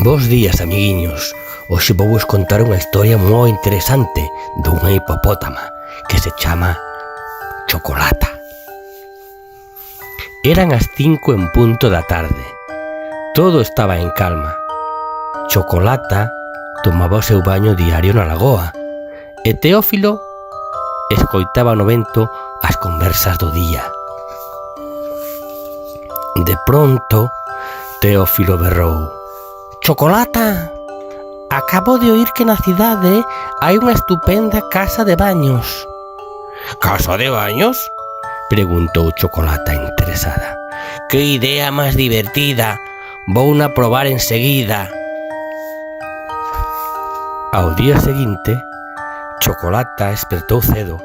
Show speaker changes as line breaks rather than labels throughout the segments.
Bos días, amiguiños. Hoxe vou vos contar unha historia moi interesante dunha hipopótama que se chama Chocolata. Eran as 5 en punto da tarde. Todo estaba en calma. Chocolata tomaba o seu baño diario na lagoa e Teófilo escoitaba no vento as conversas do día. De pronto, Teófilo berrou: «Chocolata, acabo de oír que na cidade hai unha estupenda casa de baños». «Casa de baños?», preguntou Chocolata interesada. «Que idea máis divertida, vouna probar enseguida». Ao día seguinte, Chocolata despertou cedo,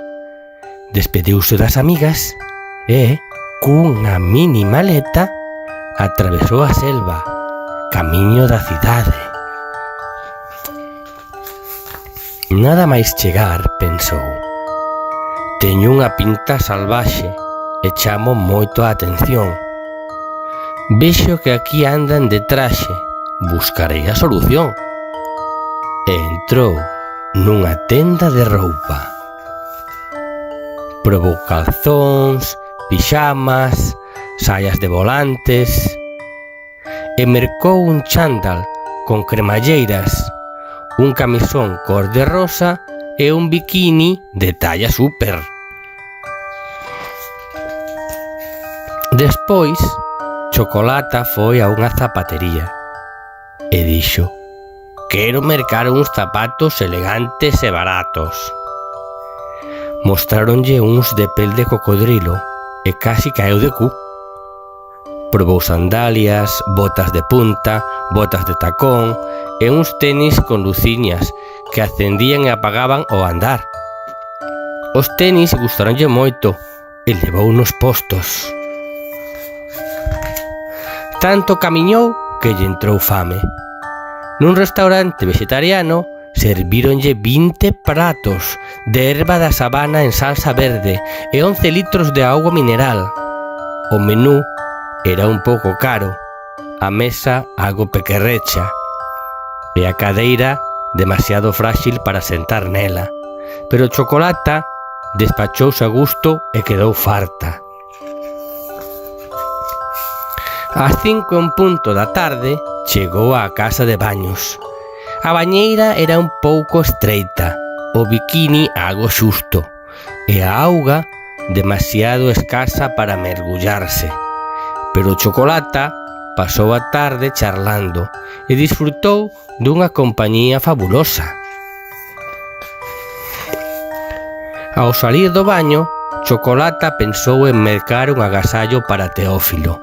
despediuse das amigas e, cunha mini maleta, atravesou a selva, camiño da cidade. Nada máis chegar, pensou: «Teño unha pinta salvaxe e chamo moito a atención. Vexo que aquí andan de traxe, buscarei a solución». E entrou nunha tenda de roupa. Probou calzóns, pixamas, saias de volantes e mercou un chándal con cremalleiras, un camisón cor de rosa e un bikini de talla súper. Despois, Chocolata foi a unha zapatería e dixo: «Quero mercar uns zapatos elegantes e baratos». Mostráronlle uns de pel de cocodrilo e casi caeu de cu. Probou sandalias, botas de punta, botas de tacón e uns tenis con luciñas que acendían e apagaban ao andar. Os tenis gustaronlle moito e levou nos postos. Tanto camiñou que lle entrou fame. Nun restaurante vegetariano servíronlle 20 pratos de erva da sabana en salsa verde e 11 litros de auga mineral. O menú era un pouco caro, a mesa algo pequerrecha e a cadeira demasiado frágil para sentar nela, pero Chocolata despachouse a gusto e quedou farta. Ás 5 en punto da tarde chegou á casa de baños. A bañeira era un pouco estreita, o bikini algo xusto e a auga demasiado escasa para mergullarse. Pero Chocolata pasou a tarde charlando e disfrutou dunha compañía fabulosa. Ao salir do baño, Chocolata pensou en mercar un agasallo para Teófilo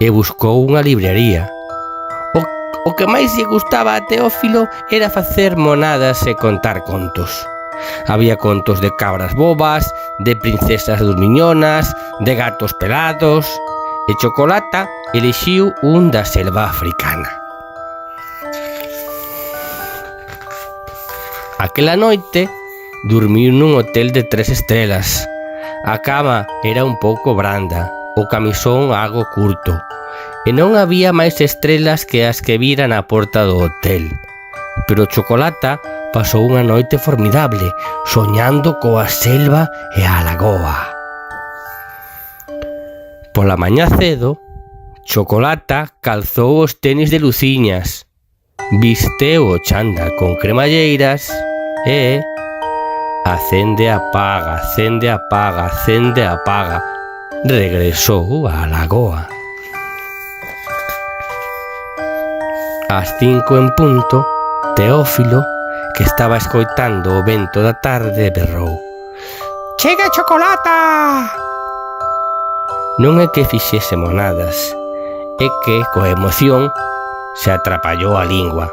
e buscou unha librería. O que máis lle gustaba a Teófilo era facer monadas e contar contos. Había contos de cabras bobas, de princesas dormiñonas, de gatos pelados, e Chocolata elixiu un da selva africana. Aquela noite dormiu nun hotel de 3 estrelas. A cama era un pouco branda, o camisón algo curto, e non había máis estrelas que as que vira na porta do hotel. Pero Chocolata pasou unha noite formidable, soñando coa selva e a lagoa. Pola mañá cedo, Chocolata calzou os tenis de luciñas, visteu o chándal con cremalleiras e acende, apaga, acende, apaga, acende, apaga, regresou á lagoa. Ás 5 en punto, Teófilo, que estaba escoitando o vento da tarde, berrou: «Chega Chocolata!». Non é que fixese monadas, é que, coa emoción, se atrapallou a lingua.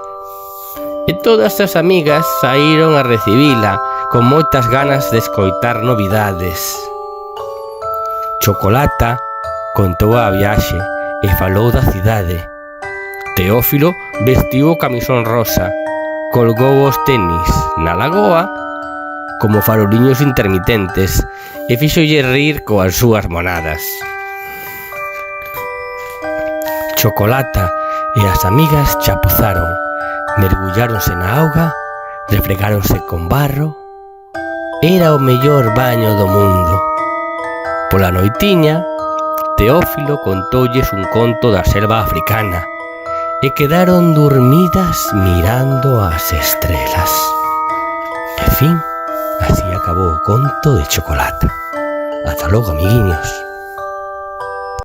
E todas as amigas saíron a recibila con moitas ganas de escoitar novidades. Chocolata contou a viaxe e falou da cidade. Teófilo vestiu o camisón rosa, colgou os tenis na lagoa como faroliños intermitentes e fíxolle rir coas súas monadas. Chocolata e as amigas chapuzaron, mergulláronse na auga, refregáronse con barro. Era o mellor baño do mundo. Pola noitiña, Teófilo contoulles un conto da selva africana e quedaron dormidas mirando as estrelas. En fin, así acabou o conto de Chocolata. Ata logo, amiguiños.